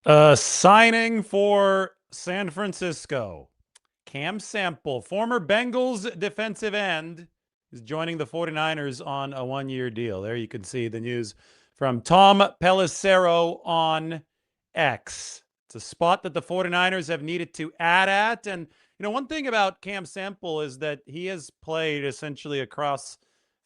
Signing for San Francisco. Cam Sample, former Bengals defensive end, is joining the 49ers on a one-year deal. There you can see the news from Tom Pelissero on X. It's a spot that the 49ers have needed to add at. And, one thing about Cam Sample is that he has played essentially across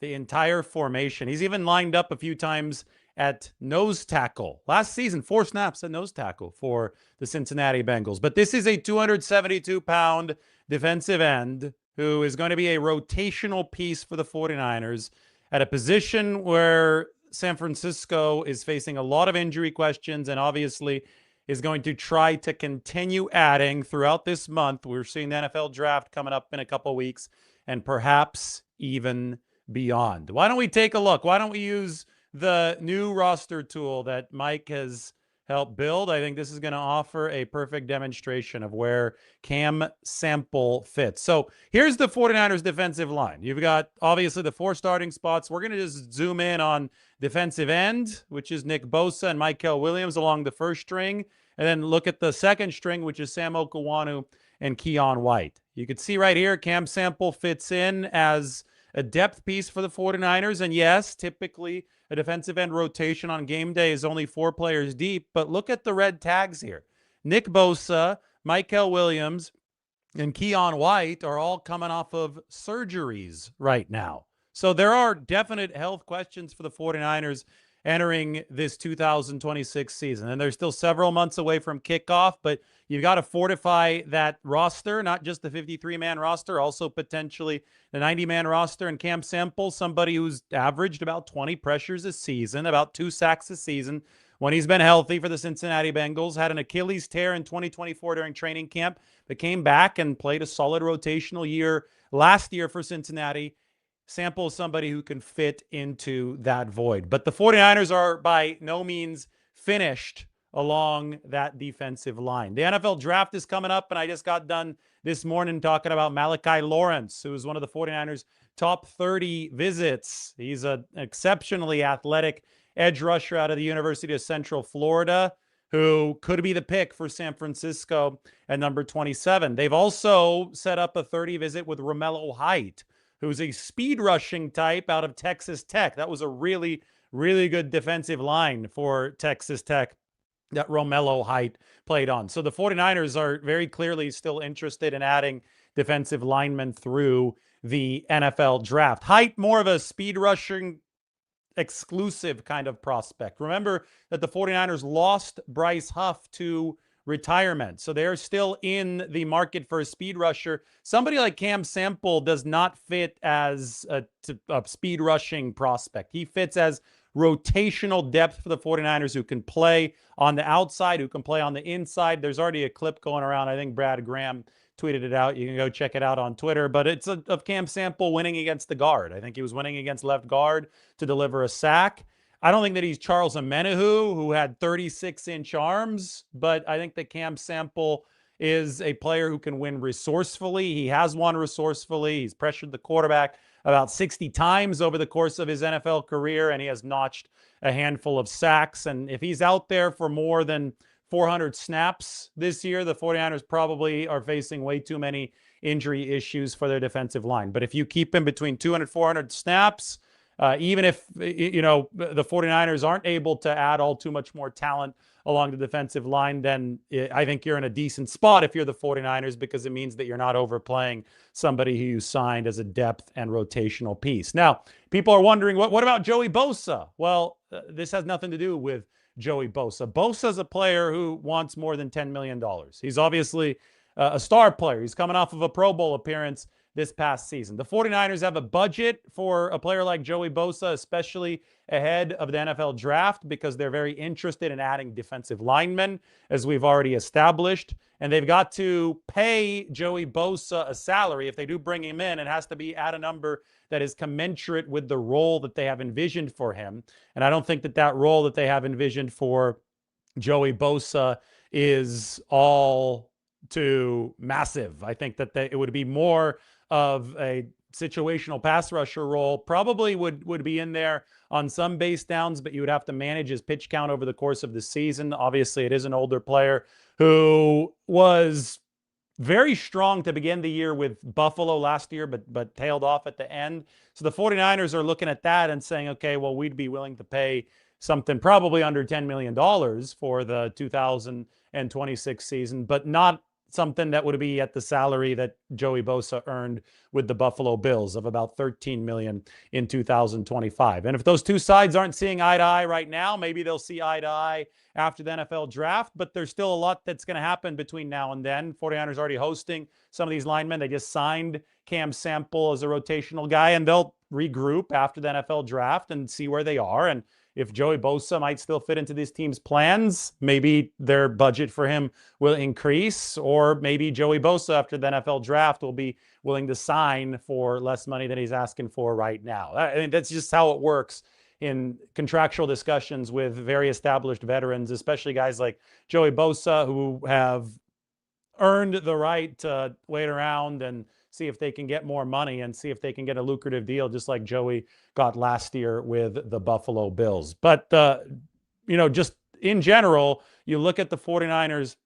the entire formation. He's even lined up a few times at nose tackle. Last season, 4 snaps at nose tackle for the Cincinnati Bengals. But this is a 272-pound defensive end who is going to be a rotational piece for the 49ers at a position where San Francisco is facing a lot of injury questions and obviously is going to try to continue adding throughout this month. We're seeing the NFL draft coming up in a couple weeks and perhaps even beyond. Why don't we take a look? Why don't we use the new roster tool that Mike has helped build? I think this is going to offer a perfect demonstration of where Cam Sample fits. So here's the 49ers defensive line. You've got obviously the 4 starting spots. We're going to just zoom in on defensive end, which is Nick Bosa and Michael Williams along the first string, and then look at the second string, which is Sam Okawanu and Keon White. You can see right here, Cam Sample fits in as a depth piece for the 49ers. And yes, typically a defensive end rotation on game day is only 4 players deep, but look at the red tags here. Nick Bosa, Michael Williams, and Keon White are all coming off of surgeries right now. So there are definite health questions for the 49ers entering this 2026 season. And they're still several months away from kickoff, but you've got to fortify that roster, not just the 53-man roster, also potentially the 90-man roster. And Cam Sample, somebody who's averaged about 20 pressures a season, about 2 sacks a season when he's been healthy for the Cincinnati Bengals, had an Achilles tear in 2024 during training camp, but came back and played a solid rotational year last year for Cincinnati. Sample is somebody who can fit into that void. But the 49ers are by no means finished along that defensive line. The NFL draft is coming up, and I just got done this morning talking about Malachi Lawrence, who is one of the 49ers' top 30 visits. He's an exceptionally athletic edge rusher out of the University of Central Florida who could be the pick for San Francisco at number 27. They've also set up a 30 visit with Romello Height, who's a speed rushing type out of Texas Tech. That was a really, really good defensive line for Texas Tech that Romello Height played on. So the 49ers are very clearly still interested in adding defensive linemen through the NFL draft. Height, more of a speed rushing exclusive kind of prospect. Remember that the 49ers lost Bryce Huff to retirement. So they're still in the market for a speed rusher. Somebody like Cam Sample does not fit as a speed rushing prospect. He fits as rotational depth for the 49ers who can play on the outside, who can play on the inside. There's already a clip going around. I think Brad Graham tweeted it out. You can go check it out on Twitter. But it's of Cam Sample winning against the guard. I think he was winning against left guard to deliver a sack. I don't think that he's Charles Omenihu, who had 36-inch arms, but I think that Cam Sample is a player who can win resourcefully. He has won resourcefully. He's pressured the quarterback about 60 times over the course of his NFL career, and he has notched a handful of sacks. And if he's out there for more than 400 snaps this year, the 49ers probably are facing way too many injury issues for their defensive line. But if you keep him between 200, 400 snaps, even if, the 49ers aren't able to add all too much more talent along the defensive line, then I think you're in a decent spot if you're the 49ers, because it means that you're not overplaying somebody who you signed as a depth and rotational piece. Now, people are wondering, what about Joey Bosa? Well, this has nothing to do with Joey Bosa. Bosa is a player who wants more than $10 million. He's obviously a star player. He's coming off of a Pro Bowl appearance this past season. The 49ers have a budget for a player like Joey Bosa, especially ahead of the NFL draft, because they're very interested in adding defensive linemen, as we've already established. And they've got to pay Joey Bosa a salary. If they do bring him in, it has to be at a number that is commensurate with the role that they have envisioned for him. And I don't think that that role that they have envisioned for Joey Bosa is all too massive. I think that it would be more of a situational pass rusher role. Probably would be in there on some base downs, but you would have to manage his pitch count over the course of the season. Obviously, it is an older player who was very strong to begin the year with Buffalo last year, but tailed off at the end. So the 49ers are looking at that and saying, okay, well, we'd be willing to pay something probably under $10 million for the 2026 season, but not something that would be at the salary that Joey Bosa earned with the Buffalo Bills of about $13 million in 2025. And if those two sides aren't seeing eye to eye right now, maybe they'll see eye to eye after the NFL draft, but there's still a lot that's going to happen between now and then. 49ers already hosting some of these linemen. They just signed Cam Sample as a rotational guy, and they'll regroup after the NFL draft and see where they are. And if Joey Bosa might still fit into this team's plans, maybe their budget for him will increase, or maybe Joey Bosa after the NFL draft will be willing to sign for less money than he's asking for right now. I mean, that's just how it works in contractual discussions with very established veterans, especially guys like Joey Bosa, who have earned the right to wait around and see if they can get more money and see if they can get a lucrative deal, just like Joey got last year with the Buffalo Bills. But, just in general, you look at the 49ers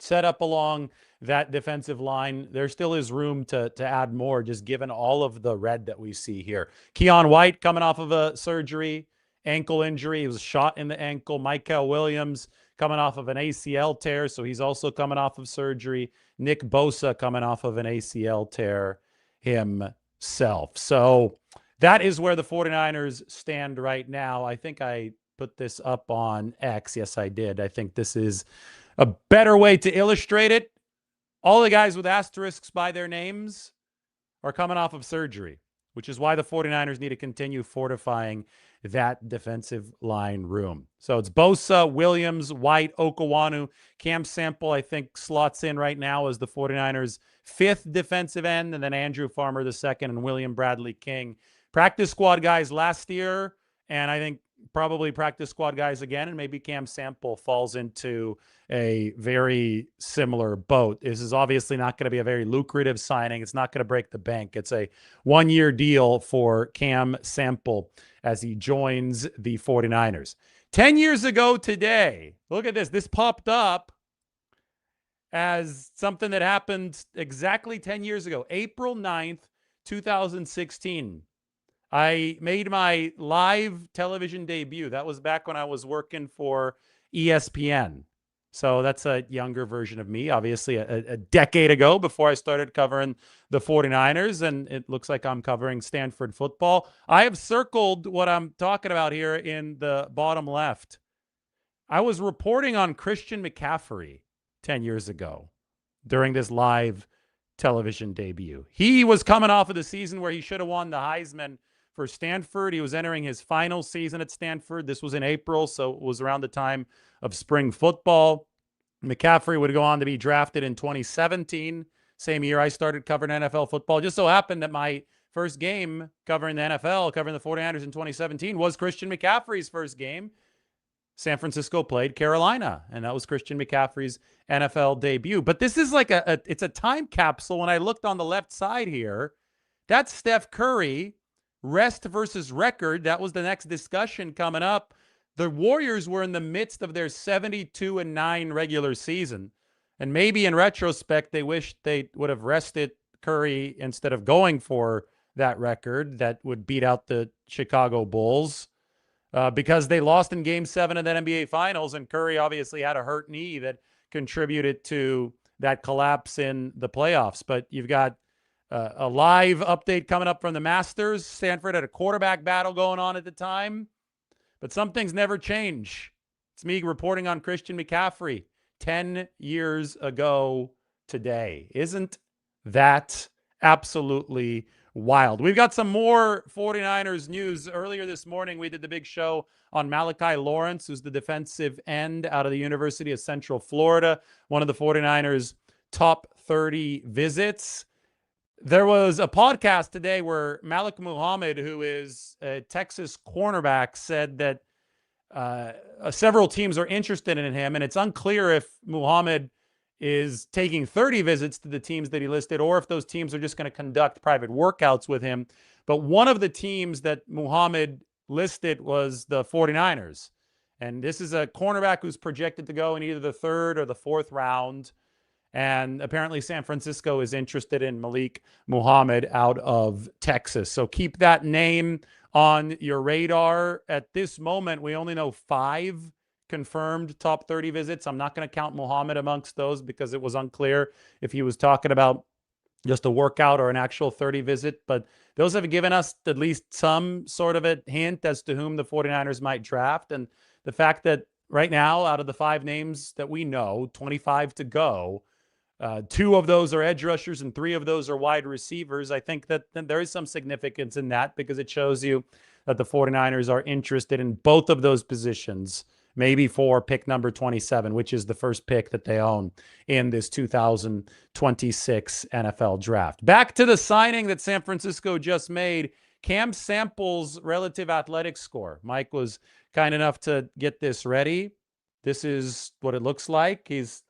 set up along that defensive line, there still is room to add more, just given all of the red that we see here. Keon White coming off of a surgery, ankle injury. He was shot in the ankle. Michael Williams coming off of an ACL tear, so he's also coming off of surgery. Nick Bosa coming off of an ACL tear himself. So that is where the 49ers stand right now. I think I put this up on X. Yes, I did. I think this is a better way to illustrate it. All the guys with asterisks by their names are coming off of surgery, which is why the 49ers need to continue fortifying that defensive line room. So it's Bosa, Williams, White, Okawanu. Cam Sample, I think, slots in right now as the 49ers' fifth defensive end, and then Andrew Farmer the second, and William Bradley King. Practice squad guys last year, and I think probably practice squad guys again, and maybe Cam Sample falls into a very similar boat. This is obviously not going to be a very lucrative signing. It's not going to break the bank. It's a one-year deal for Cam Sample as he joins the 49ers. 10 years ago today, look at this. This popped up as something that happened exactly 10 years ago, April 9th, 2016. I made my live television debut. That was back when I was working for ESPN. So that's a younger version of me, obviously a decade ago before I started covering the 49ers, and it looks like I'm covering Stanford football. I have circled what I'm talking about here in the bottom left. I was reporting on Christian McCaffrey 10 years ago during this live television debut. He was coming off of the season where he should have won the Heisman for Stanford. He was entering his final season at Stanford. This was in April, so it was around the time of spring football. McCaffrey would go on to be drafted in 2017, same year I started covering NFL football. It just so happened that my first game covering the NFL, covering the 49ers in 2017, was Christian McCaffrey's first game. San Francisco played Carolina, and that was Christian McCaffrey's NFL debut. But this is like it's a time capsule. When I looked on the left side here, that's Steph Curry, rest versus record. That was the next discussion coming up. The Warriors were in the midst of their 72-9 regular season. And maybe in retrospect, they wished they would have rested Curry instead of going for that record that would beat out the Chicago Bulls because they lost in Game 7 of that NBA Finals, and Curry obviously had a hurt knee that contributed to that collapse in the playoffs. But you've got a live update coming up from the Masters. Stanford had a quarterback battle going on at the time. But some things never change. It's me reporting on Christian McCaffrey 10 years ago today. Isn't that absolutely wild? We've got some more 49ers news. Earlier this morning, we did the big show on Malachi Lawrence, who's the defensive end out of the University of Central Florida, one of the 49ers' top 30 visits. There was a podcast today where Malik Muhammad, who is a Texas cornerback, said that several teams are interested in him, and it's unclear if Muhammad is taking 30 visits to the teams that he listed, or if those teams are just going to conduct private workouts with him. But one of the teams that Muhammad listed was the 49ers. And this is a cornerback who's projected to go in either the third or the fourth round. And apparently San Francisco is interested in Malik Muhammad out of Texas. So keep that name on your radar. At this moment, we only know 5 confirmed top 30 visits. I'm not going to count Muhammad amongst those because it was unclear if he was talking about just a workout or an actual 30 visit. But those have given us at least some sort of a hint as to whom the 49ers might draft. And the fact that right now, out of the 5 names that we know, 25 to go, 2 of those are edge rushers and 3 of those are wide receivers. I think that there is some significance in that because it shows you that the 49ers are interested in both of those positions, maybe for pick number 27, which is the first pick that they own in this 2026 NFL draft. Back to the signing that San Francisco just made, Cam Sample's relative athletic score. Mike was kind enough to get this ready. This is what it looks like. He's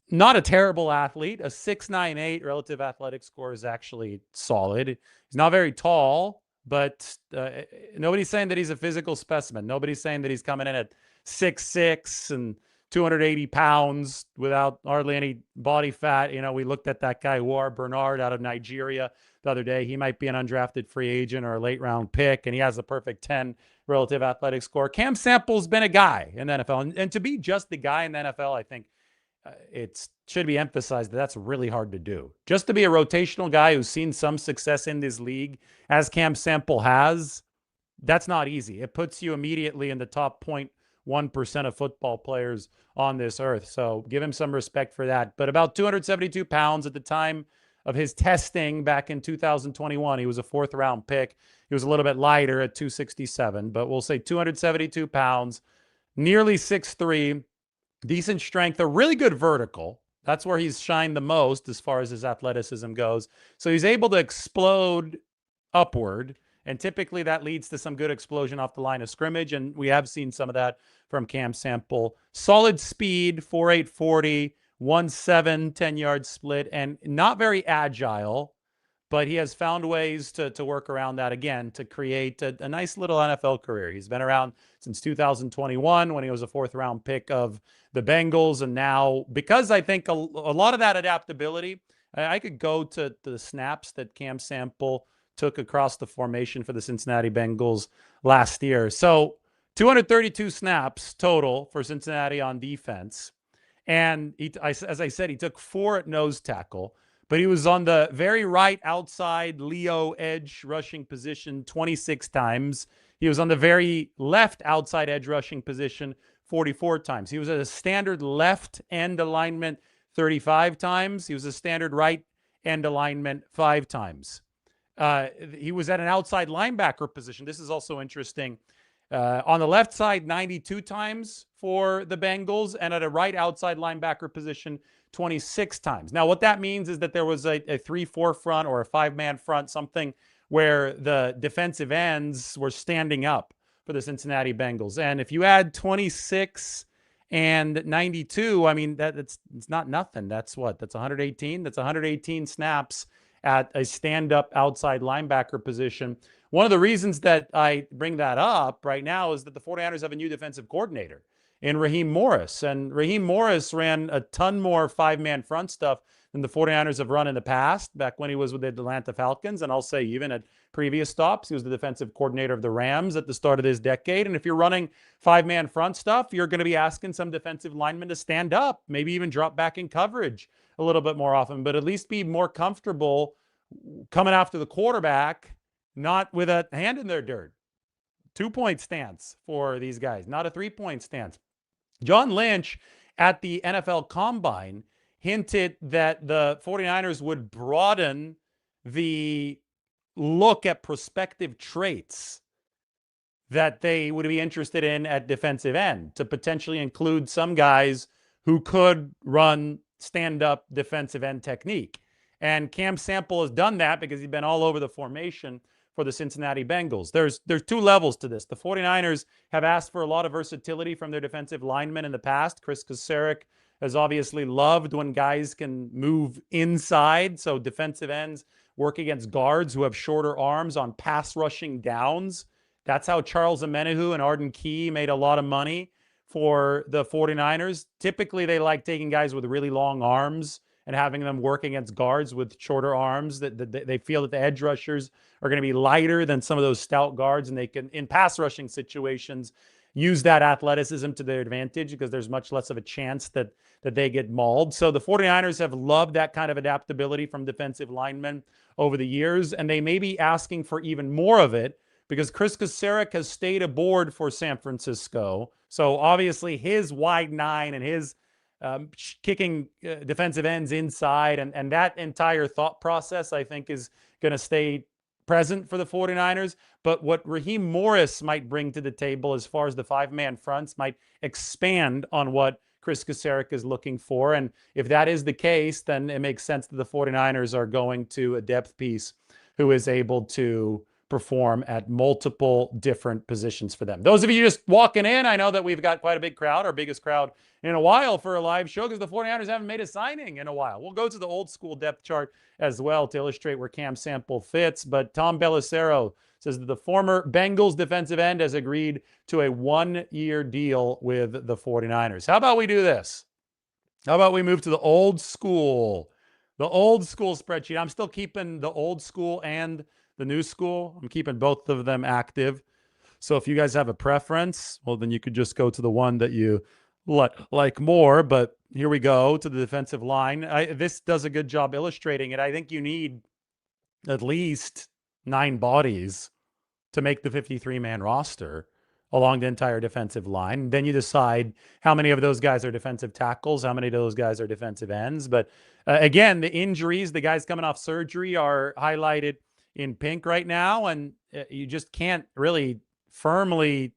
not a terrible athlete. A 6.98 relative athletic score is actually solid. He's not very tall, but nobody's saying that he's a physical specimen. Nobody's saying that he's coming in at 6'6" and 280 pounds without hardly any body fat. You know, we looked at that guy, War Bernard, out of Nigeria the other day. He might be an undrafted free agent or a late round pick, and he has a perfect 10 relative athletic score. Cam Sample's been a guy in the NFL, and to be just the guy in the NFL, I think it should be emphasized that that's really hard to do. Just to be a rotational guy who's seen some success in this league, as Cam Sample has, that's not easy. It puts you immediately in the top 0.1% of football players on this earth. So give him some respect for that. But about 272 pounds at the time of his testing back in 2021. He was a 4th round pick. He was a little bit lighter at 267, but we'll say 272 pounds, nearly 6'3", decent strength, a really good vertical. That's where he's shined the most as far as his athleticism goes. So he's able to explode upward, and typically that leads to some good explosion off the line of scrimmage, and we have seen some of that from Cam Sample. Solid speed, 4.8 40, 1.7 10-yard split, and not very agile, but he has found ways to work around that again to create a nice little NFL career. He's been around since 2021 when he was a 4th round pick of the Bengals. And now, because I think a lot of that adaptability, I could go to the snaps that Cam Sample took across the formation for the Cincinnati Bengals last year. So 232 snaps total for Cincinnati on defense. And as I said, he took 4 at nose tackle, but he was on the very right outside Leo edge rushing position 26 times. He was on the very left outside edge rushing position 44 times. He was at a standard left end alignment 35 times. He was a standard right end alignment 5 times. He was at an outside linebacker position. This is also interesting. On the left side, 92 times for the Bengals, and at a right outside linebacker position, 26 times. Now, what that means is that there was a 3-4 front or a 5-man front, something where the defensive ends were standing up for the Cincinnati Bengals. And if you add 26 and 92, I mean, it's not nothing. That's what? That's 118. That's 118 snaps at a stand-up outside linebacker position. One of the reasons that I bring that up right now is that the 49ers have a new defensive coordinator in Raheem Morris. And Raheem Morris ran a ton more 5-man front stuff than the 49ers have run in the past, back when he was with the Atlanta Falcons. And I'll say even at previous stops, he was the defensive coordinator of the Rams at the start of this decade. And if you're running 5-man front stuff, you're going to be asking some defensive linemen to stand up, maybe even drop back in coverage a little bit more often, but at least be more comfortable coming after the quarterback, not with a hand in their dirt. 2-point stance for these guys, not a 3-point stance. John Lynch at the NFL Combine hinted that the 49ers would broaden the look at prospective traits that they would be interested in at defensive end, to potentially include some guys who could run stand-up defensive end technique. And Cam Sample has done that because he's been all over the formation for the Cincinnati Bengals. There's 2 levels to this. The 49ers have asked for a lot of versatility from their defensive linemen in the past. Chris Kasarik has obviously loved when guys can move inside. So defensive ends work against guards who have shorter arms on pass rushing downs. That's how Charles Omenihu and Arden Key made a lot of money for the 49ers. Typically, they like taking guys with really long arms and having them work against guards with shorter arms. That they feel that the edge rushers are going to be lighter than some of those stout guards, and they can, in pass rushing situations, use that athleticism to their advantage because there's much less of a chance that they get mauled. So the 49ers have loved that kind of adaptability from defensive linemen over the years, and they may be asking for even more of it because Chris Kasarik has stayed aboard for San Francisco. So obviously his wide nine and his kicking defensive ends inside and that entire thought process, I think, is going to stay present for the 49ers. But what Raheem Morris might bring to the table as far as the five-man fronts might expand on what Chris Kasarik is looking for. And if that is the case, then it makes sense that the 49ers are going to a depth piece who is able to perform at multiple different positions for them. Those of you just walking in, I know that we've got quite a big crowd, our biggest crowd in a while for a live show because the 49ers haven't made a signing in a while. We'll go to the old school depth chart as well to illustrate where Cam Sample fits. But Tom Bellicero says that the former Bengals defensive end has agreed to a one-year deal with the 49ers. How about we do this? How about we move to the old school spreadsheet? I'm still keeping the old school and the new school. I'm keeping both of them active. So if you guys have a preference, well, then you could just go to the one that you like more. But here we go to the defensive line. This does a good job illustrating it. I think you need at least 9 bodies to make the 53-man roster along the entire defensive line. Then you decide how many of those guys are defensive tackles, how many of those guys are defensive ends. But again, the injuries, the guys coming off surgery are highlighted in pink right now, and you just can't really firmly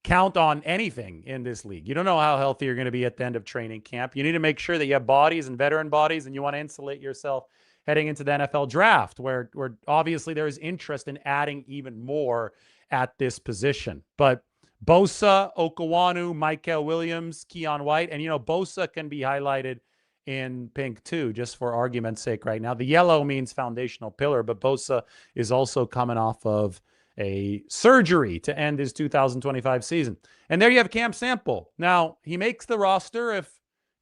count on anything in this league. You don't know how healthy you're going to be at the end of training camp. You need to make sure that you have bodies and veteran bodies, and you want to insulate yourself heading into the NFL draft, where obviously there is interest in adding even more at this position. But Bosa, Okawanu, Michael Williams, Keon White, and Bosa can be highlighted in pink too, just for argument's sake right now. The yellow means foundational pillar, but Bosa is also coming off of a surgery to end his 2025 season. And there you have Cam Sample. Now, he makes the roster if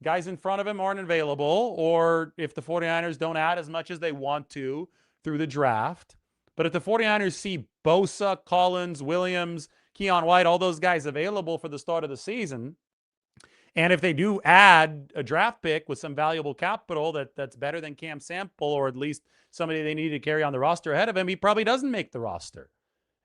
guys in front of him aren't available or if the 49ers don't add as much as they want to through the draft. But if the 49ers see Bosa, Collins, Williams, Keon White, all those guys available for the start of the season, and if they do add a draft pick with some valuable capital that's better than Cam Sample, or at least somebody they need to carry on the roster ahead of him, he probably doesn't make the roster.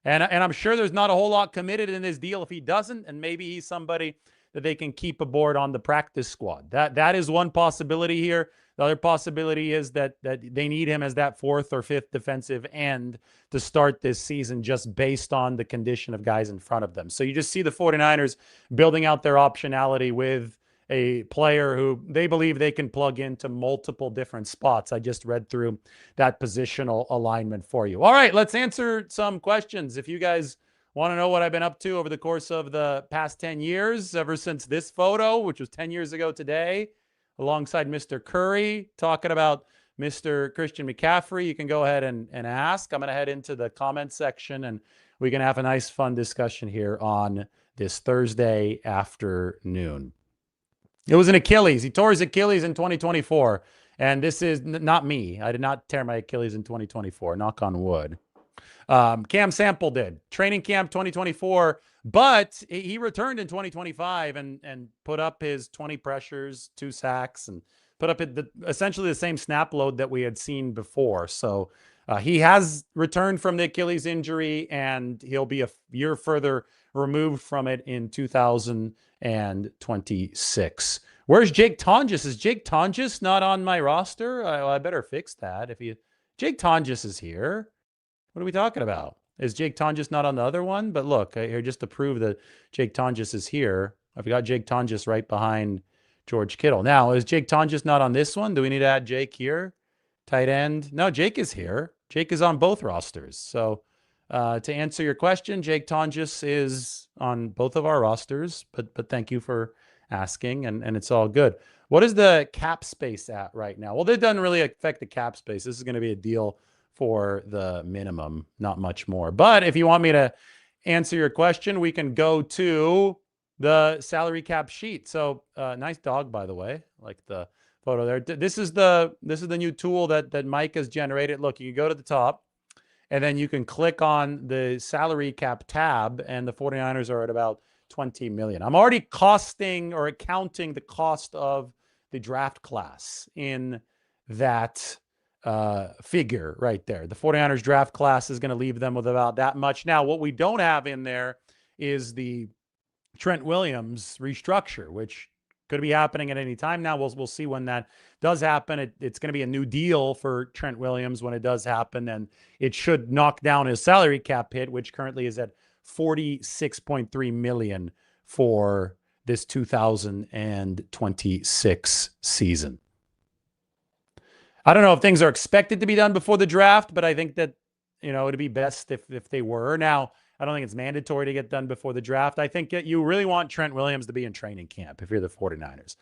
And I'm sure there's not a whole lot committed in this deal if he doesn't, and maybe he's somebody that they can keep aboard on the practice squad. That is one possibility here. The other possibility is that they need him as that 4th or 5th defensive end to start this season just based on the condition of guys in front of them. So you just see the 49ers building out their optionality with a player who they believe they can plug into multiple different spots. I just read through that positional alignment for you. All right, let's answer some questions. If you guys want to know what I've been up to over the course of the past 10 years, ever since this photo, which was 10 years ago today, alongside Mr. Curry, talking about Mr. Christian McCaffrey, you can go ahead and ask. I'm going to head into the comment section, and we can have a nice, fun discussion here on this Thursday afternoon. It was an Achilles. He tore his Achilles in 2024, and this is not me. I did not tear my Achilles in 2024, knock on wood. Cam Sample did. Training camp 2024, but he returned in 2025 and put up his 20 pressures, 2 sacks, and put up essentially the same snap load that we had seen before. So he has returned from the Achilles injury, and he'll be a year further removed from it in 2026. Where's Jake Tonjes? Is Jake Tonjes not on my roster? I better fix that. Jake Tonjes is here. What are we talking about? Is Jake Tonjes not on the other one? But look, here just to prove that Jake Tonjes is here, I've got Jake Tonjes right behind George Kittle. Now, is Jake Tonjes not on this one? Do we need to add Jake here? Tight end? No, Jake is here. Jake is on both rosters. So To answer your question, Jake Tonjes is on both of our rosters, but thank you for asking, and it's all good. What is the cap space at right now? Well, that doesn't really affect the cap space. This is going to be a deal for the minimum, not much more. But if you want me to answer your question, we can go to the salary cap sheet. So nice dog, by the way, like the photo there. This is the new tool that Mike has generated. Look, you can go to the top, and then you can click on the salary cap tab, and the 49ers are at about 20 million. I'm already costing or accounting the cost of the draft class in that figure right there. The 49ers draft class is going to leave them with about that much. Now, what we don't have in there is the Trent Williams restructure, which could be happening at any time now. We'll see when that does happen. It's going to be a new deal for Trent Williams when it does happen, and it should knock down his salary cap hit, which currently is at $46.3 million for this 2026 season. I don't know if things are expected to be done before the draft, but I think that, it'd be best if they were. Now, I don't think it's mandatory to get done before the draft. I think that you really want Trent Williams to be in training camp if you're the 49ers.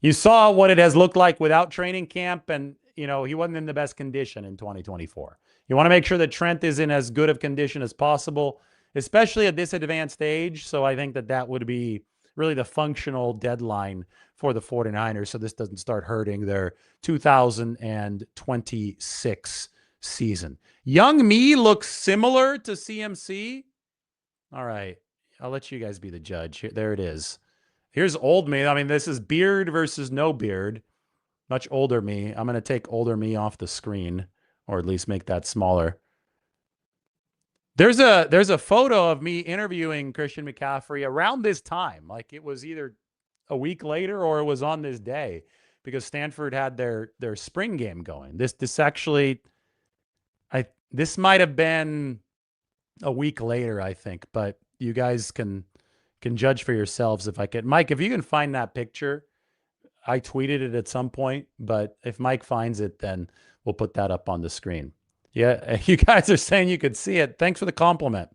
You saw what it has looked like without training camp, and, he wasn't in the best condition in 2024. You want to make sure that Trent is in as good of condition as possible, especially at this advanced age. So I think that would be really the functional deadline for the 49ers, so this doesn't start hurting their 2026 season. Young me looks similar to CMC. All right. I'll let you guys be the judge. There it is. Here's old me. I mean, this is beard versus no beard. Much older me. I'm going to take older me off the screen, or at least make that smaller. There's a photo of me interviewing Christian McCaffrey around this time. Like, it was either a week later or it was on this day, because Stanford had their spring game going. This actually, this might have been a week later, I think, but you guys can judge for yourselves if I can. Mike, if you can find that picture, I tweeted it at some point, but if Mike finds it, then we'll put that up on the screen. Yeah, you guys are saying you could see it. Thanks for the compliment.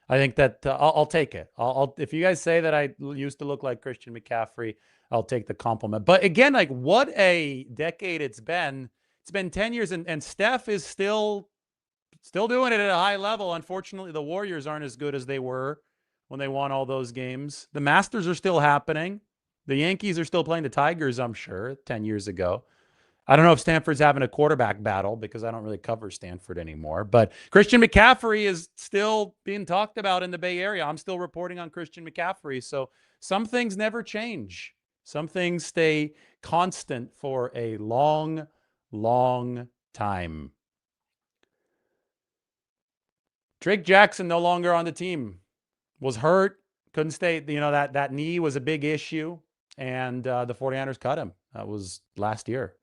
I think that I'll take it. If you guys say that I used to look like Christian McCaffrey, I'll take the compliment. But again, like, what a decade it's been. It's been 10 years, and Steph is still doing it at a high level. Unfortunately, the Warriors aren't as good as they were when they won all those games. The Masters are still happening. The Yankees are still playing the Tigers, I'm sure, 10 years ago. I don't know if Stanford's having a quarterback battle, because I don't really cover Stanford anymore. But Christian McCaffrey is still being talked about in the Bay Area. I'm still reporting on Christian McCaffrey. So some things never change. Some things stay constant for a long, long time. Drake Jackson no longer on the team. Was hurt, couldn't stay. That knee was a big issue, and the 49ers cut him. That was last year.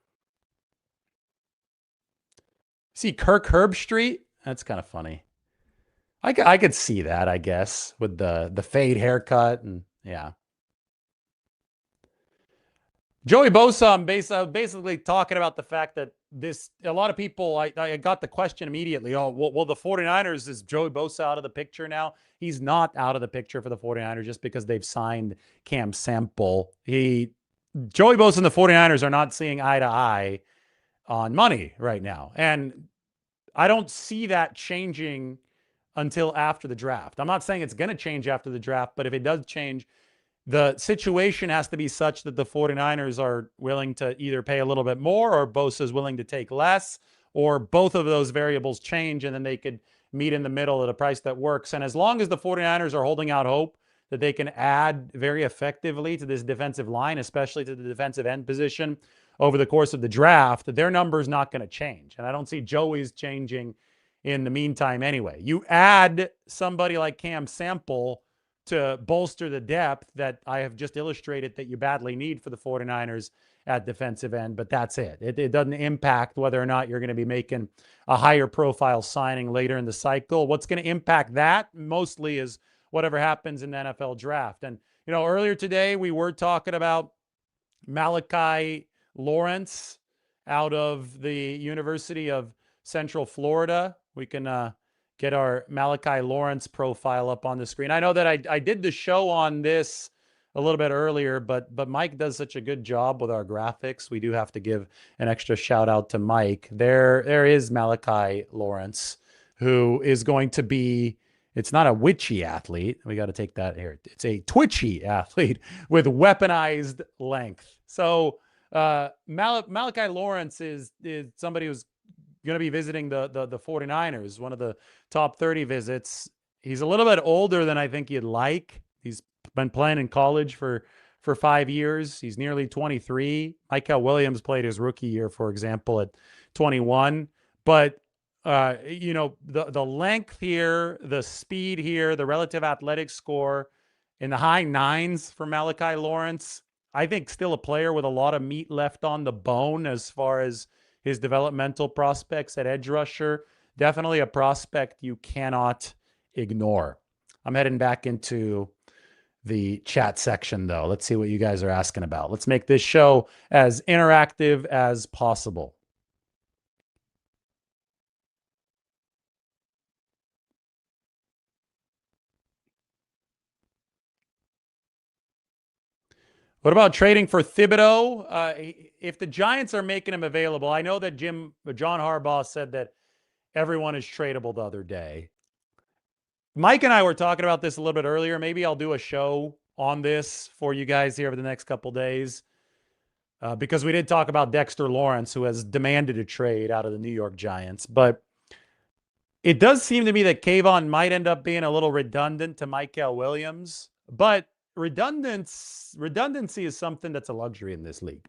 See Kirk Herbstreit? That's kind of funny. I could see that, I guess, with the fade haircut, and yeah. Joey Bosa, I'm basically talking about the fact that a lot of people, I got the question immediately. Oh, well, the 49ers, is Joey Bosa out of the picture now? He's not out of the picture for the 49ers just because they've signed Cam Sample. Joey Bosa and the 49ers are not seeing eye to eye on money right now. And I don't see that changing until after the draft. I'm not saying it's going to change after the draft, but if it does change, the situation has to be such that the 49ers are willing to either pay a little bit more, or Bosa is willing to take less, or both of those variables change, and then they could meet in the middle at a price that works. And as long as the 49ers are holding out hope that they can add very effectively to this defensive line, especially to the defensive end position over the course of the draft, their number is not going to change. And I don't see Joey's changing in the meantime anyway. You add somebody like Cam Sample to bolster the depth that I have just illustrated that you badly need for the 49ers at defensive end, but that's it. It doesn't impact whether or not you're going to be making a higher profile signing later in the cycle. What's going to impact that mostly is whatever happens in the NFL draft. And, earlier today we were talking about Malachi Lawrence out of the University of Central Florida. We can get our Malachi Lawrence profile up on the screen. I know that I did the show on this a little bit earlier, but Mike does such a good job with our graphics. We do have to give an extra shout out to Mike. There is Malachi Lawrence, who is going to be, it's not a witchy athlete. We got to take that here. It's a twitchy athlete with weaponized length. So Malachi Lawrence is somebody who's going to be visiting the 49ers, one of the top 30 visits. He's a little bit older than I think you'd like. He's been playing in college for 5 years. He's nearly 23. Michael Williams played his rookie year, for example, at 21. But the length here, the speed here, the relative athletic score in the high nines for Malachi Lawrence. I think still a player with a lot of meat left on the bone as far as his developmental prospects at edge rusher. Definitely a prospect you cannot ignore. I'm heading back into the chat section, though. Let's see what you guys are asking about. Let's make this show as interactive as possible. What about trading for Thibodeau? If the Giants are making him available, I know that John Harbaugh said that everyone is tradable the other day. Mike and I were talking about this a little bit earlier. Maybe I'll do a show on this for you guys here over the next couple days because we did talk about Dexter Lawrence, who has demanded a trade out of the New York Giants. But it does seem to me that Kayvon might end up being a little redundant to Michael Williams. But redundancy is something that's a luxury in this league,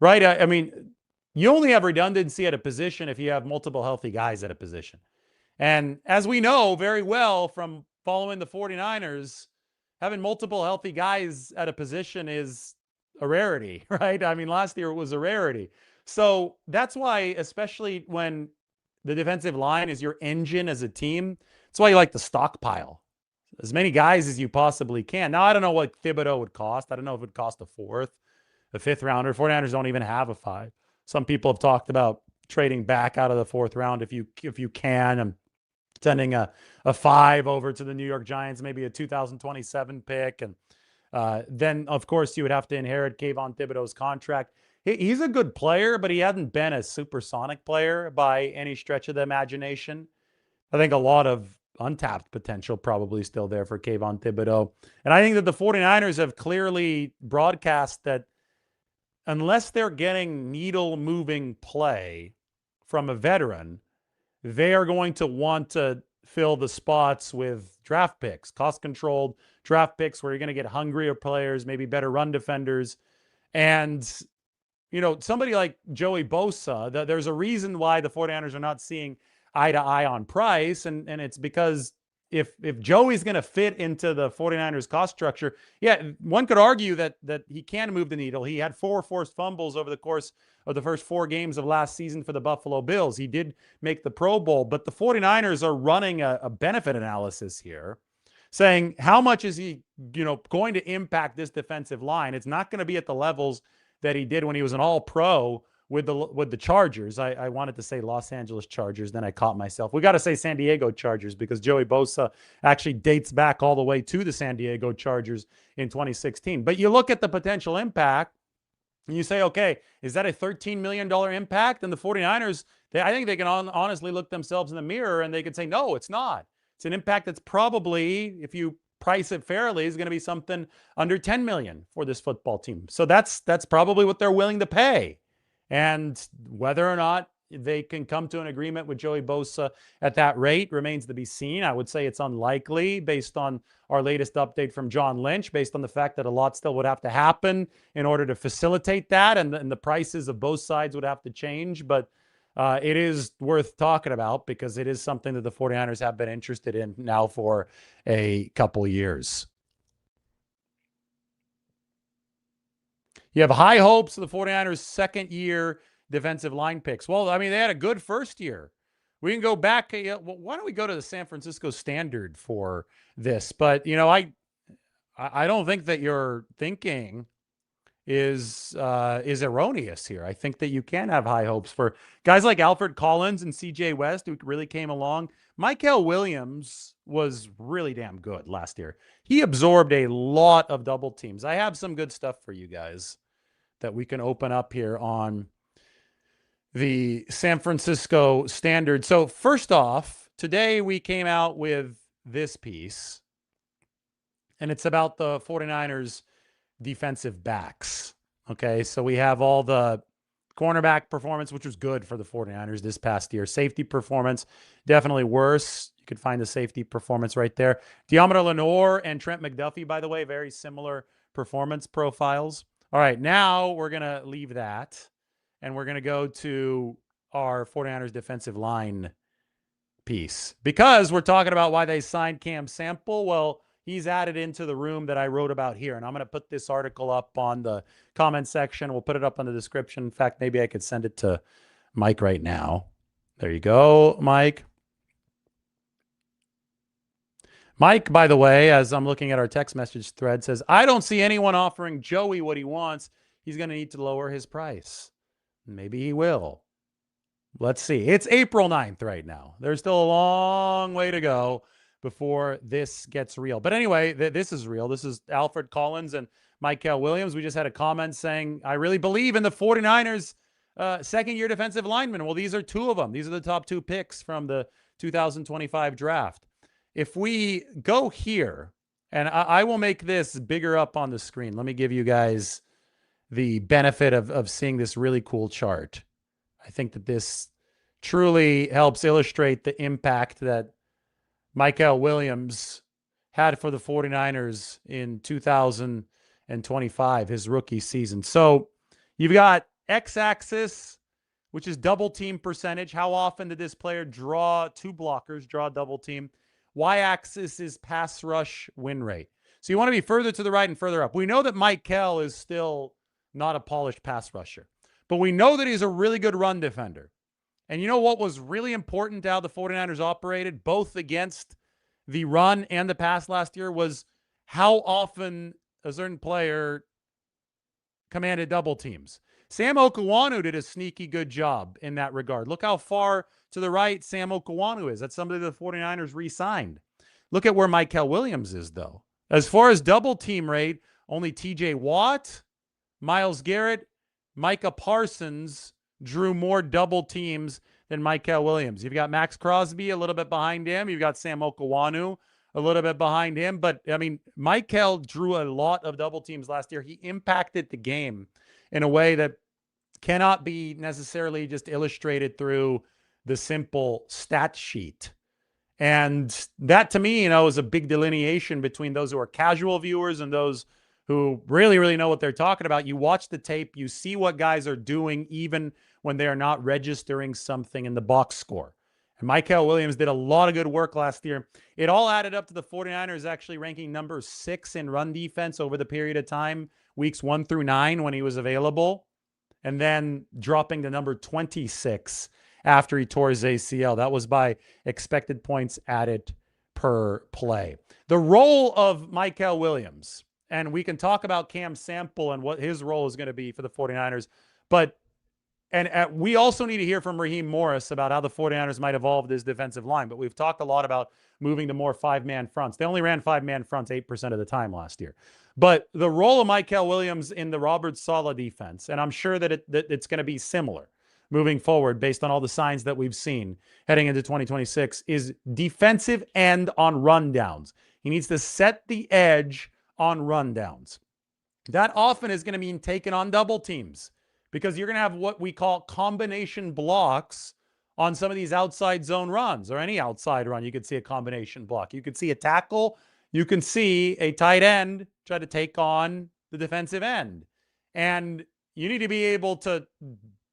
right? I mean, you only have redundancy at a position if you have multiple healthy guys at a position. And as we know very well from following the 49ers, having multiple healthy guys at a position is a rarity, right? I mean, last year it was a rarity. So that's why, especially when the defensive line is your engine as a team, that's why you like to stockpile as many guys as you possibly can. Now, I don't know what Thibodeau would cost. I don't know if it would cost a fourth, a fifth rounder. 49ers don't even have a 5. Some people have talked about trading back out of the 4th round if you can, and sending a 5 over to the New York Giants, maybe a 2027 pick. And then, of course, you would have to inherit Kayvon Thibodeau's contract. He's a good player, but he hasn't been a supersonic player by any stretch of the imagination. I think a lot of untapped potential probably still there for Kayvon Thibodeau. And I think that the 49ers have clearly broadcast that unless they're getting needle-moving play from a veteran, they are going to want to fill the spots with draft picks, cost-controlled draft picks where you're going to get hungrier players, maybe better run defenders. And, somebody like Joey Bosa, there's a reason why the 49ers are not seeing eye to eye on price. And it's because if Joey's going to fit into the 49ers cost structure, yeah, one could argue that he can move the needle. He had 4 forced fumbles over the course of the first 4 games of last season for the Buffalo Bills. He did make the Pro Bowl, but the 49ers are running a benefit analysis here saying how much is he, going to impact this defensive line? It's not going to be at the levels that he did when he was an all-pro with the Chargers. I wanted to say Los Angeles Chargers, then I caught myself. We got to say San Diego Chargers because Joey Bosa actually dates back all the way to the San Diego Chargers in 2016. But you look at the potential impact and you say, okay, is that a $13 million impact? And the 49ers, I think they can honestly look themselves in the mirror and they could say, no, it's not. It's an impact that's probably, if you price it fairly, is going to be something under $10 million for this football team. So that's probably what they're willing to pay. And whether or not they can come to an agreement with Joey Bosa at that rate remains to be seen. I would say it's unlikely based on our latest update from John Lynch, based on the fact that a lot still would have to happen in order to facilitate that, and the prices of both sides would have to change. But it is worth talking about because it is something that the 49ers have been interested in now for a couple years. You have high hopes of the 49ers' second-year defensive line picks. Well, I mean, they had a good first year. We can go back. Why don't we go to the San Francisco Standard for this? But, I don't think that you're thinking is erroneous here. I think that you can have high hopes for guys like Alfred Collins and CJ West, who really came along. Michael Williams was really damn good last year. He absorbed a lot of double teams. I have some good stuff for you guys that we can open up here on the San Francisco Standard. So first off, today we came out with this piece, and it's about the 49ers defensive backs. Okay, so we have all the cornerback performance, which was good for the 49ers this past year. Safety performance, definitely worse. You could find the safety performance right there. Deommodore Lenoir and Trent McDuffie, by the way, very similar performance profiles. All right, now we're going to leave that, and we're going to go to our 49ers defensive line piece. Because we're talking about why they signed Cam Sample, well, he's added into the room that I wrote about here. And I'm going to put this article up on the comment section. We'll put it up on the description. In fact, maybe I could send it to Mike right now. There you go, Mike. Mike, by the way, as I'm looking at our text message thread, says, I don't see anyone offering Joey what he wants. He's going to need to lower his price. Maybe he will. Let's see. It's April 9th right now. There's still a long way to go before this gets real. But anyway, this is real. This is Alfred Collins and Michael Williams. We just had a comment saying, I really believe in the 49ers second-year defensive linemen. Well, these are two of them. These are the top two picks from the 2025 draft. If we go here, and I will make this bigger up on the screen. Let me give you guys the benefit of seeing this really cool chart. I think that this truly helps illustrate the impact that Michael Williams had for the 49ers in 2025, his rookie season. So you've got x-axis, which is double team percentage. How often did this player draw two blockers, draw double team? Y-axis is pass rush win rate. So you want to be further to the right and further up. We know that Michael is still not a polished pass rusher, but we know that he's a really good run defender. And you know what was really important to how the 49ers operated, both against the run and the pass last year, was how often a certain player commanded double teams. Sam Okawanu did a sneaky good job in that regard. Look how far to the right Sam Okawanu is. That's somebody the 49ers re-signed. Look at where Michael Williams is, though. As far as double team rate, only TJ Watt, Myles Garrett, Micah Parsons drew more double teams than Michael Williams. You've got Max Crosby a little bit behind him. You've got Sam Okawanu a little bit behind him. But, I mean, Michael drew a lot of double teams last year. He impacted the game in a way that cannot be necessarily just illustrated through the simple stat sheet. And that, to me, is a big delineation between those who are casual viewers and those who really, really know what they're talking about. You watch the tape, you see what guys are doing, even when they are not registering something in the box score. And Michael Williams did a lot of good work last year. It all added up to the 49ers actually ranking number 6 in run defense over the period of time, weeks 1 through 9 when he was available, and then dropping to number 26 after he tore his ACL. That was by expected points added per play. The role of Michael Williams, and we can talk about Cam Sample and what his role is going to be for the 49ers, but we also need to hear from Raheem Morris about how the 49ers might evolve this defensive line. But we've talked a lot about moving to more five-man fronts. They only ran five-man fronts 8% of the time last year. But the role of Michael Williams in the Robert Saleh defense, and I'm sure that it's going to be similar moving forward based on all the signs that we've seen heading into 2026, is defensive end on rundowns. He needs to set the edge on rundowns. That often is going to mean taking on double teams, because you're going to have what we call combination blocks on some of these outside zone runs, or any outside run. You could see a combination block. You could see a tackle. You can see a tight end try to take on the defensive end. And you need to be able to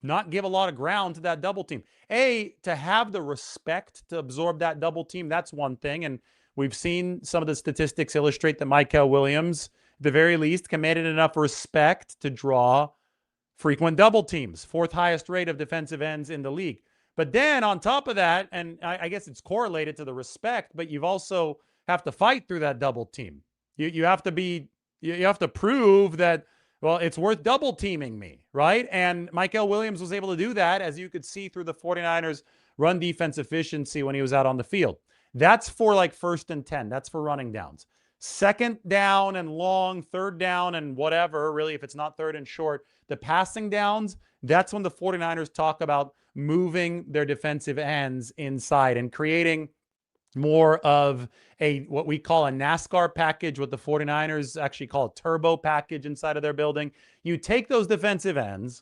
not give a lot of ground to that double team. To have the respect to absorb that double team, that's one thing. And we've seen some of the statistics illustrate that Michael Williams, at the very least, commanded enough respect to draw frequent double teams, 4th highest rate of defensive ends in the league. But then on top of that, and I guess it's correlated to the respect, but you've also have to fight through that double team. You have to prove that Well, it's worth double teaming me, right? And Michael Williams was able to do that, as you could see through the 49ers run defense efficiency when he was out on the field. That's for like 1st and 10. That's for running downs. 2nd down and long, 3rd down and whatever, really, if it's not 3rd and short, the passing downs, that's when the 49ers talk about moving their defensive ends inside and creating more of what we call a NASCAR package, what the 49ers actually call a turbo package inside of their building. You take those defensive ends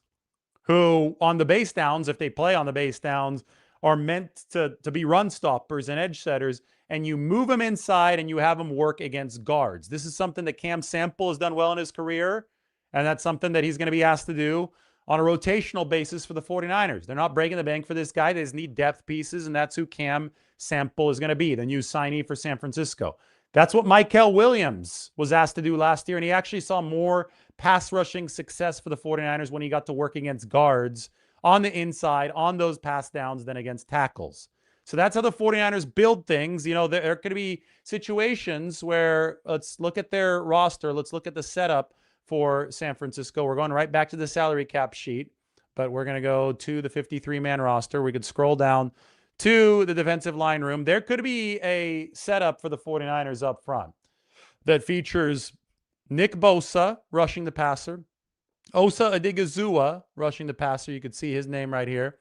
who on the base downs, if they play on the base downs, are meant to be run stoppers and edge setters, and you move them inside and you have them work against guards. This is something that Cam Sample has done well in his career, and that's something that he's going to be asked to do on a rotational basis for the 49ers. They're not breaking the bank for this guy. They just need depth pieces, and that's who Cam Sample is going to be, the new signee for San Francisco. That's what Michael Williams was asked to do last year, and he actually saw more pass rushing success for the 49ers when he got to work against guards on the inside, on those pass downs, than against tackles. So that's how the 49ers build things. You know, there are going to be situations where, let's look at their roster. Let's look at the setup for San Francisco. We're going right back to the salary cap sheet, but we're going to go to the 53-man roster. We could scroll down to the defensive line room. There could be a setup for the 49ers up front that features Nick Bosa rushing the passer, Osa Odigizua rushing the passer. You could see his name right here.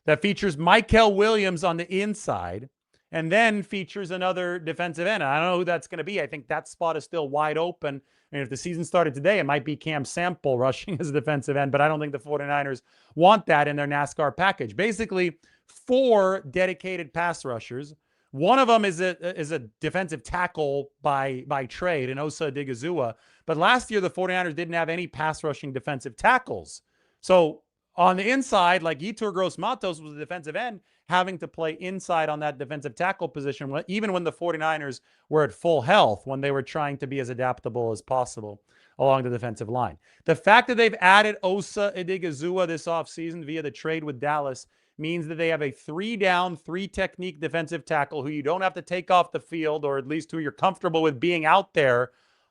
That features Michael Williams on the inside, and then features another defensive end. I don't know who that's going to be. I think that spot is still wide open. I mean, if the season started today, it might be Cam Sample rushing as a defensive end, but I don't think the 49ers want that in their NASCAR package. Basically, 4 dedicated pass rushers. One of them is a defensive tackle by trade in Osa Odigizua. But last year, the 49ers didn't have any pass rushing defensive tackles. So on the inside, like Yetur Gross-Matos was a defensive end, having to play inside on that defensive tackle position, even when the 49ers were at full health, when they were trying to be as adaptable as possible along the defensive line. The fact that they've added Osa Odigizua this offseason via the trade with Dallas means that they have a 3-down, 3-technique defensive tackle who you don't have to take off the field, or at least who you're comfortable with being out there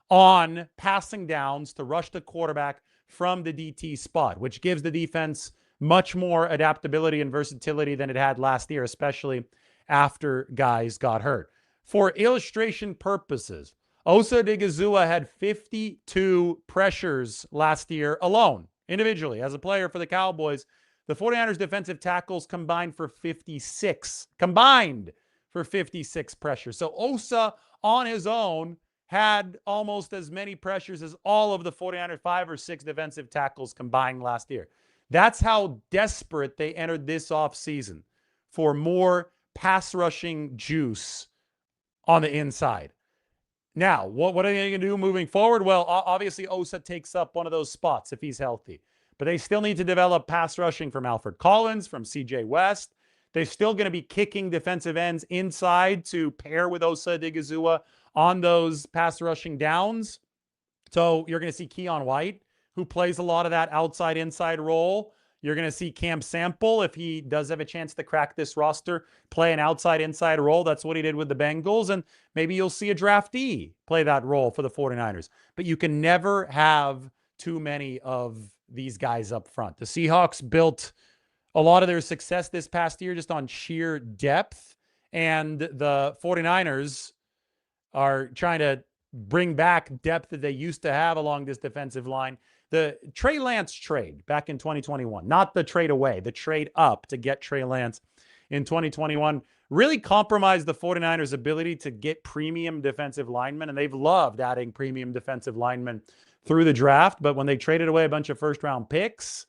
on passing downs to rush the quarterback from the DT spot, which gives the defense much more adaptability and versatility than it had last year, especially after guys got hurt. For illustration purposes, Osa Odigizua had 52 pressures last year alone, individually, as a player for the Cowboys. The 49ers defensive tackles combined for 56 pressures. So Osa on his own had almost as many pressures as all of the 49ers 5 or 6 defensive tackles combined last year. That's how desperate they entered this offseason for more pass rushing juice on the inside. Now, what are they going to do moving forward? Well, obviously Osa takes up one of those spots if he's healthy. But they still need to develop pass rushing from Alfred Collins, from CJ West. They're still going to be kicking defensive ends inside to pair with Osa Odigizua on those pass rushing downs. So you're going to see Keon White, who plays a lot of that outside-inside role. You're going to see Cam Sample, if he does have a chance to crack this roster, play an outside-inside role. That's what he did with the Bengals. And maybe you'll see a draftee play that role for the 49ers. But you can never have too many of these guys up front. The Seahawks built a lot of their success this past year just on sheer depth, and the 49ers are trying to bring back depth that they used to have along this defensive line. The Trey Lance trade back in 2021, not the trade away, the trade up to get Trey Lance in 2021, really compromised the 49ers' ability to get premium defensive linemen, and they've loved adding premium defensive linemen through the draft. But when they traded away a bunch of first-round picks,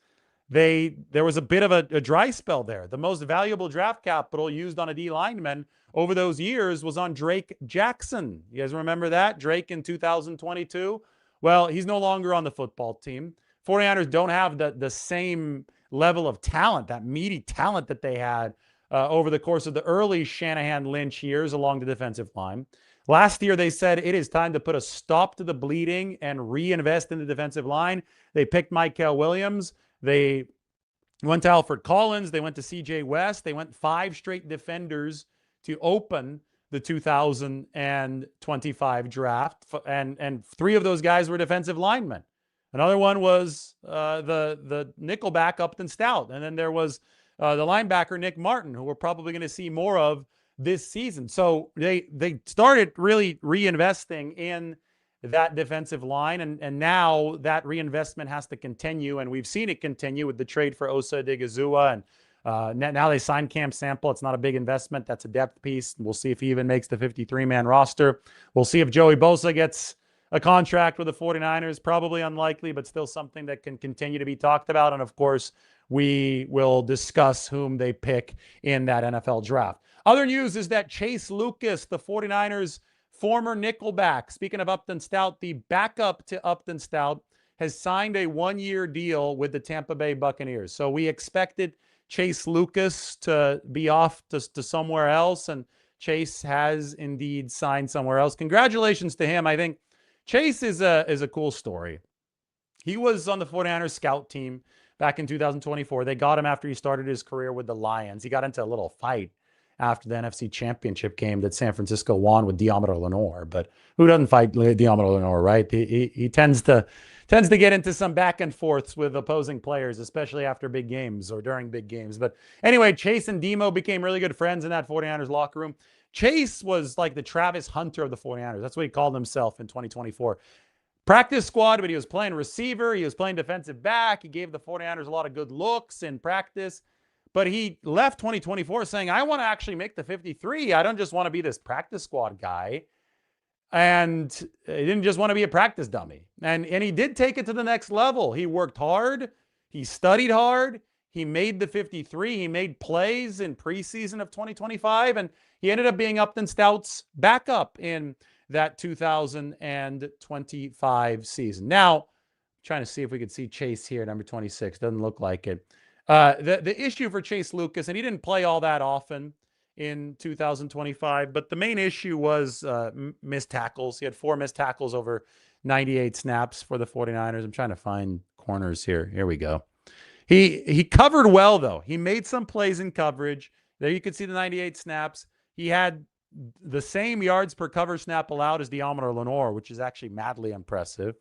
there was a bit of a dry spell there. The most valuable draft capital used on a D lineman over those years was on Drake Jackson. You guys remember that? Drake in 2022? Well, he's no longer on the football team. 49ers don't have the same level of talent, that meaty talent that they had over the course of the early Shanahan-Lynch years along the defensive line. Last year, they said it is time to put a stop to the bleeding and reinvest in the defensive line. They picked Michael Williams. They went to Alfred Collins. They went to CJ West. They went 5 straight defenders to open the 2025 draft. And 3 of those guys were defensive linemen. Another one was the nickelback Upton Stout. And then there was the linebacker Nick Martin, who we're probably going to see more of this season. So they started really reinvesting in that defensive line, and now that reinvestment has to continue, and we've seen it continue with the trade for Osa Odighizuwa, and now they signed Cam Sample. It's not a big investment. That's a depth piece. We'll see if he even makes the 53-man roster. We'll see if Joey Bosa gets a contract with the 49ers. Probably unlikely, but still something that can continue to be talked about. And of course, we will discuss whom they pick in that NFL draft. Other news is that Chase Lucas, the 49ers former nickelback, speaking of Upton Stout, the backup to Upton Stout, has signed a one-year deal with the Tampa Bay Buccaneers. So we expected Chase Lucas to be off to somewhere else, and Chase has indeed signed somewhere else. Congratulations to him. I think Chase is a cool story. He was on the 49ers scout team back in 2024. They got him after he started his career with the Lions. He got into a little fight after the NFC Championship game that San Francisco won with Deommodore Lenoir. But who doesn't fight Deommodore Lenoir, right? He tends to get into some back and forths with opposing players, especially after big games or during big games. But anyway, Chase and Demo became really good friends in that 49ers locker room. Chase was like the Travis Hunter of the 49ers. That's what he called himself in 2024. Practice squad, but he was playing receiver. He was playing defensive back. He gave the 49ers a lot of good looks in practice. But he left 2024 saying, I want to actually make the 53. I don't just want to be this practice squad guy. And he didn't just want to be a practice dummy. And he did take it to the next level. He worked hard. He studied hard. He made the 53. He made plays in preseason of 2025. And he ended up being Upton Stout's backup in that 2025 season. Now, trying to see if we could see Chase here, number 26. Doesn't look like it. The issue for Chase Lucas, and he didn't play all that often in 2025, but the main issue was missed tackles. He had 4 missed tackles over 98 snaps for the 49ers. I'm trying to find corners here. Here we go. He covered well, though. He made some plays in coverage. There you can see the 98 snaps. He had the same yards per cover snap allowed as Deommodore Lenoir, which is actually madly impressive.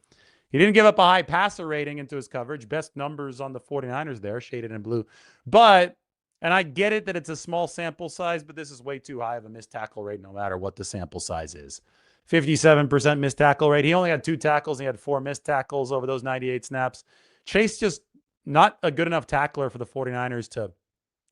He didn't give up a high passer rating into his coverage. Best numbers on the 49ers there, shaded in blue. But, and I get it that it's a small sample size, but this is way too high of a missed tackle rate no matter what the sample size is. 57% missed tackle rate. He only had 2 tackles. He had 4 missed tackles over those 98 snaps. Chase just not a good enough tackler for the 49ers to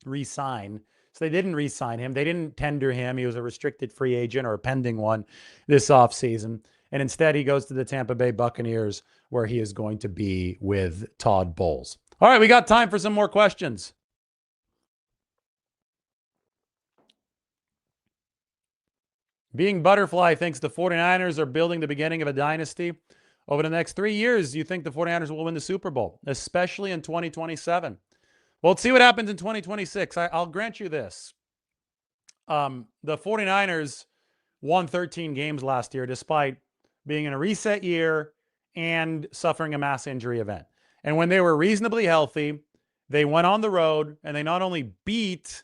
re-sign. So they didn't re-sign him. They didn't tender him. He was a restricted free agent or a pending one this offseason. And instead, he goes to the Tampa Bay Buccaneers, where he is going to be with Todd Bowles. All right, we got time for some more questions. Being Butterfly thinks the 49ers are building the beginning of a dynasty. Over the next 3 years, you think the 49ers will win the Super Bowl, especially in 2027. Well, let's see what happens in 2026. I'll grant you this. The 49ers won 13 games last year, despite being in a reset year and suffering a mass injury event. And when they were reasonably healthy, they went on the road and they not only beat,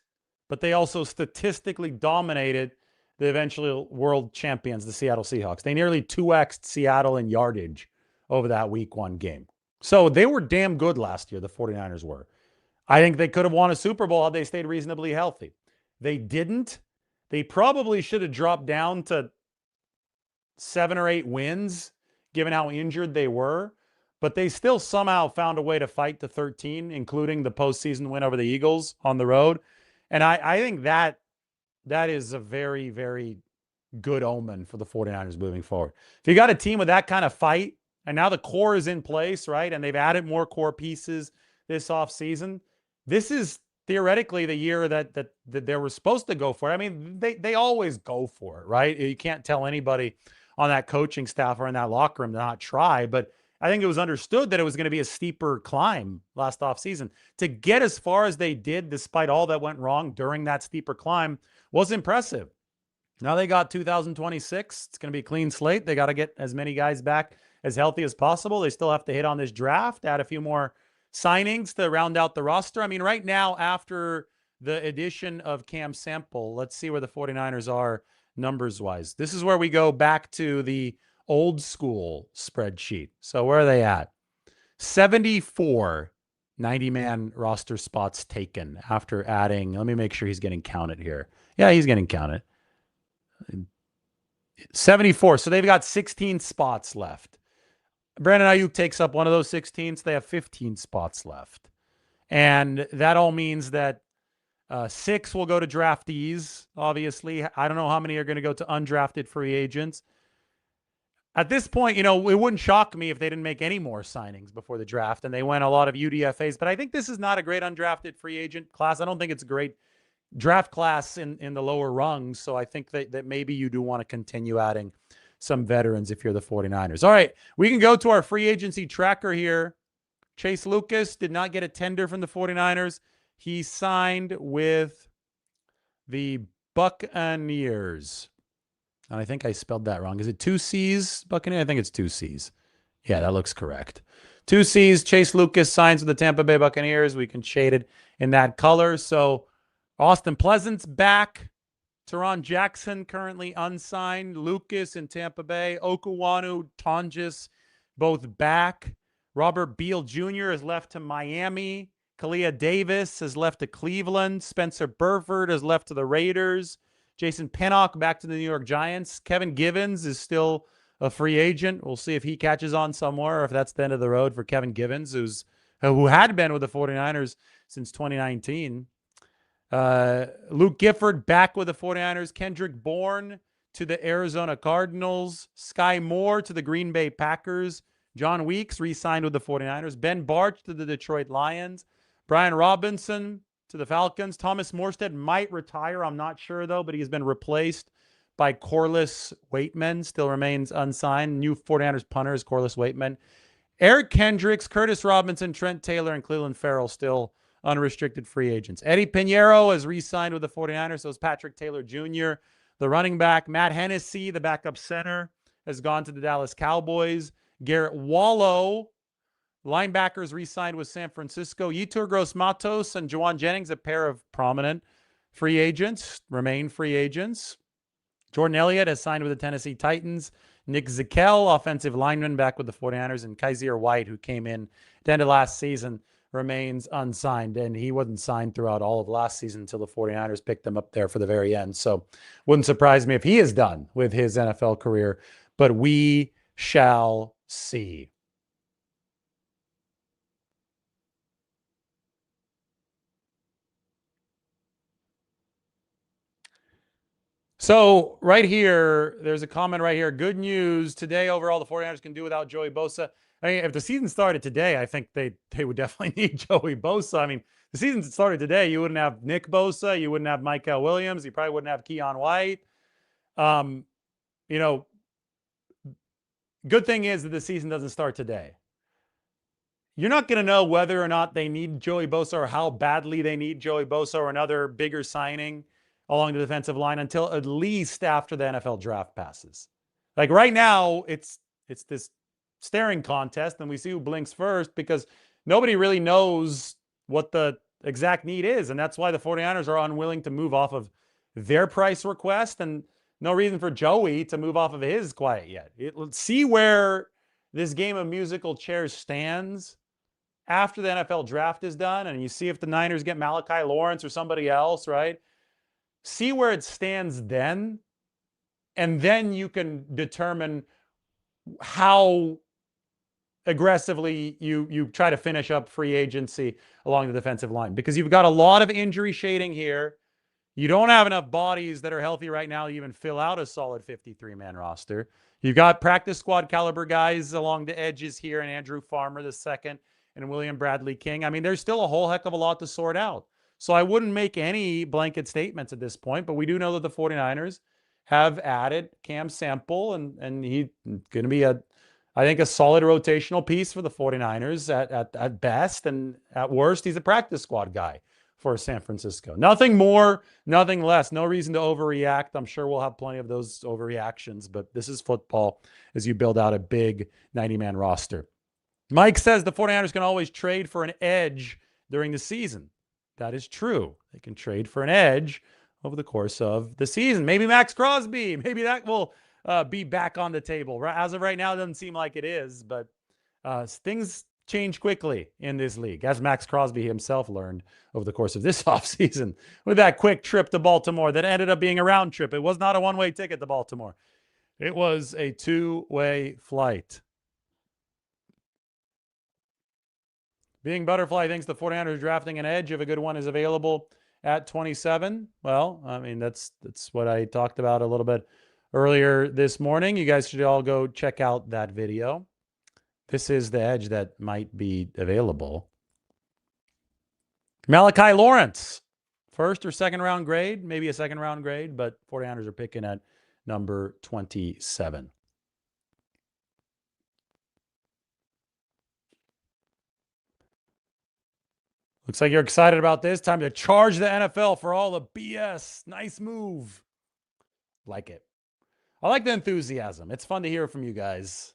but they also statistically dominated the eventual world champions, the Seattle Seahawks. They nearly 2x'd Seattle in yardage over that week 1 game. So they were damn good last year, the 49ers were. I think they could have won a Super Bowl had they stayed reasonably healthy. They didn't. They probably should have dropped down to 7 or 8 wins, given how injured they were. But they still somehow found a way to fight to 13, including the postseason win over the Eagles on the road. And I think that is a very, very good omen for the 49ers moving forward. If you got a team with that kind of fight, and now the core is in place, right? And they've added more core pieces this offseason. This is theoretically the year that they were supposed to go for it. I mean, they always go for it, right? You can't tell anybody on that coaching staff or in that locker room to not try, but I think it was understood that it was going to be a steeper climb last offseason. To get as far as they did, despite all that went wrong during that steeper climb, was impressive. Now they got 2026. It's going to be a clean slate. They got to get as many guys back as healthy as possible. They still have to hit on this draft, add a few more signings to round out the roster. I mean, right now, after the addition of Cam Sample, let's see where the 49ers are numbers-wise. This is where we go back to the old school spreadsheet. So where are they at? 74 90-man roster spots taken after adding. Let me make sure he's getting counted here. Yeah, he's getting counted. 74. So they've got 16 spots left. Brandon Ayuk takes up one of those 16, so they have 15 spots left. And that all means that 6 will go to draftees, obviously. I don't know how many are going to go to undrafted free agents. At this point, it wouldn't shock me if they didn't make any more signings before the draft and they went a lot of UDFAs. But I think this is not a great undrafted free agent class. I don't think it's a great draft class in the lower rungs. So I think that maybe you do want to continue adding some veterans if you're the 49ers. All right, we can go to our free agency tracker here. Chase Lucas did not get a tender from the 49ers. He signed with the Buccaneers. And I think I spelled that wrong. Is it 2 C's, Buccaneers? I think it's 2 C's. Yeah, that looks correct. 2 C's. Chase Lucas signs with the Tampa Bay Buccaneers. We can shade it in that color. So Austin Pleasant's back. Teron Jackson currently unsigned. Lucas in Tampa Bay. Okuwanu, Tonjes, both back. Robert Beal Jr. has left to Miami. Kalia Davis has left to Cleveland. Spencer Burford has left to the Raiders. Jason Pinnock back to the New York Giants. Kevin Givens is still a free agent. We'll see if he catches on somewhere or if that's the end of the road for Kevin Givens, who had been with the 49ers since 2019. Luke Gifford back with the 49ers. Kendrick Bourne to the Arizona Cardinals. Sky Moore to the Green Bay Packers. John Weeks re-signed with the 49ers. Ben Barch to the Detroit Lions. Brian Robinson to the Falcons. Thomas Morstead might retire. I'm not sure, though, but he's been replaced by Corliss Waitman. Still remains unsigned. New 49ers punter is Corliss Waitman. Eric Kendricks, Curtis Robinson, Trent Taylor, and Cleveland Farrell still unrestricted free agents. Eddie Pinheiro has re-signed with the 49ers. So is Patrick Taylor Jr. The running back. Matt Hennessy, the backup center, has gone to the Dallas Cowboys. Garrett Wallow, linebackers re-signed with San Francisco. Yetur Gross-Matos and Juwan Jennings, a pair of prominent free agents, remain free agents. Jordan Elliott has signed with the Tennessee Titans. Nick Zakel, offensive lineman, back with the 49ers. And Kaiser White, who came in at the end of last season, remains unsigned. And he wasn't signed throughout all of last season until the 49ers picked him up there for the very end. So wouldn't surprise me if he is done with his NFL career. But we shall see. So right here, there's a comment right here. Good news. Today, overall, the 49ers can do without Joey Bosa. I mean, if the season started today, I think they would definitely need Joey Bosa. I mean, the season started today, you wouldn't have Nick Bosa. You wouldn't have Michael Williams. You probably wouldn't have Keon White. Good thing is that the season doesn't start today. You're not going to know whether or not they need Joey Bosa or how badly they need Joey Bosa or another bigger signing along the defensive line until at least after the NFL draft passes. Like right now, it's this staring contest, and we see who blinks first because nobody really knows what the exact need is. And that's why the 49ers are unwilling to move off of their price request, and no reason for Joey to move off of his quite yet. Let's see where this game of musical chairs stands after the NFL draft is done, and you see if the Niners get Malachi Lawrence or somebody else, right? See where it stands then, and then you can determine how aggressively you try to finish up free agency along the defensive line, because you've got a lot of injury shading here. You don't have enough bodies that are healthy right now to even fill out a solid 53-man roster. You've got practice squad caliber guys along the edges here, and Andrew Farmer the second, and William Bradley King. I mean, there's still a whole heck of a lot to sort out. So I wouldn't make any blanket statements at this point, but we do know that the 49ers have added Cam Sample, and he's going to be I think, a solid rotational piece for the 49ers at best, and at worst, he's a practice squad guy for San Francisco. Nothing more, nothing less. No reason to overreact. I'm sure we'll have plenty of those overreactions, but this is football as you build out a big 90-man roster. Mike says the 49ers can always trade for an edge during the season. That is true. They can trade for an edge over the course of the season. Maybe Max Crosby. Maybe that will be back on the table. As of right now, it doesn't seem like it is, but things change quickly in this league, as Max Crosby himself learned over the course of this offseason with that quick trip to Baltimore that ended up being a round trip. It was not a one-way ticket to Baltimore. It was a two-way flight. Being Butterfly thinks the 49ers are drafting an edge if a good one is available at 27. Well, I mean, that's what I talked about a little bit earlier this morning. You guys should all go check out that video. This is the edge that might be available. Malachi Lawrence, first or second round grade, maybe a second round grade, but 49ers are picking at number 27. Looks like you're excited about this. Time to charge the NFL for all the BS. Nice move. Like it. I like the enthusiasm. It's fun to hear from you guys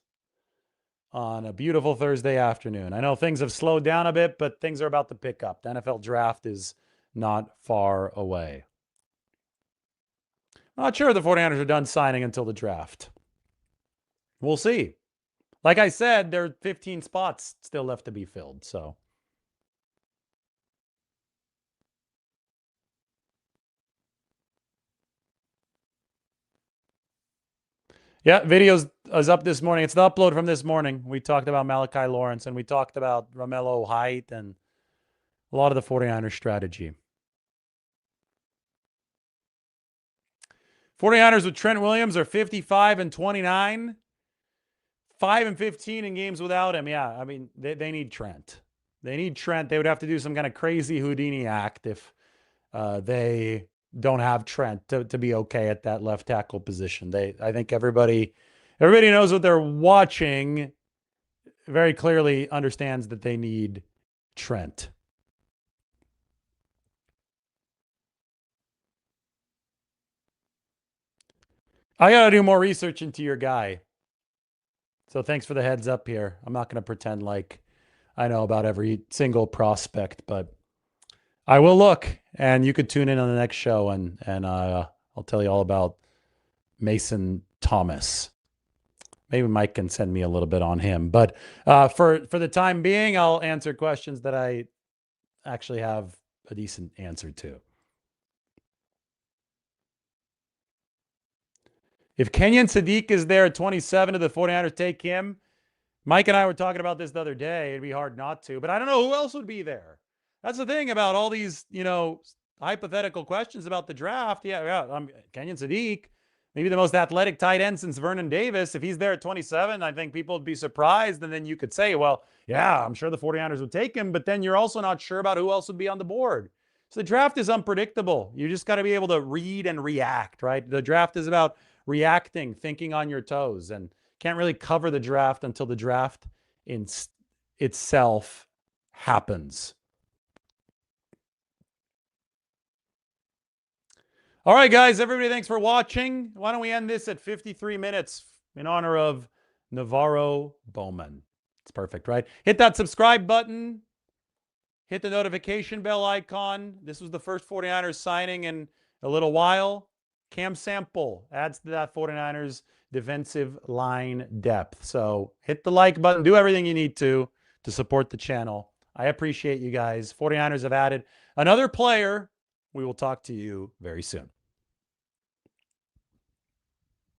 on a beautiful Thursday afternoon. I know things have slowed down a bit, but things are about to pick up. The NFL draft is not far away. Not sure the 49ers are done signing until the draft. We'll see. Like I said, there are 15 spots still left to be filled, so. Yeah, videos is up this morning. It's the upload from this morning. We talked about Malachi Lawrence, and we talked about Romello Height and a lot of the 49ers strategy. 49ers with Trent Williams are 55-29. 5-15 in games without him. Yeah, I mean, they need Trent. They need Trent. They would have to do some kind of crazy Houdini act if they don't have Trent to be okay at that left tackle position. I think everybody knows what they're watching, very clearly understands that they need Trent. I got to do more research into your guy. So thanks for the heads up here. I'm not going to pretend like I know about every single prospect, but I will look, and you could tune in on the next show, and I'll tell you all about Mason Thomas. Maybe Mike can send me a little bit on him. But for the time being, I'll answer questions that I actually have a decent answer to. If Kenyon Sadiq is there at 27, do the 49ers take him? Mike and I were talking about this the other day. It'd be hard not to, but I don't know who else would be there. That's the thing about all these, hypothetical questions about the draft. Yeah. Kenyon Sadiq, maybe the most athletic tight end since Vernon Davis. If he's there at 27, I think people would be surprised. And then you could say, well, yeah, I'm sure the 49ers would take him, but then you're also not sure about who else would be on the board. So the draft is unpredictable. You just got to be able to read and react, right? The draft is about reacting, thinking on your toes, and can't really cover the draft until the draft in itself happens. All right, guys, everybody, thanks for watching. Why don't we end this at 53 minutes in honor of Navarro Bowman? It's perfect, right? Hit that subscribe button. Hit the notification bell icon. This was the first 49ers signing in a little while. Cam Sample adds to that 49ers defensive line depth. So hit the like button. Do everything you need to support the channel. I appreciate you guys. 49ers have added another player. We will talk to you very soon.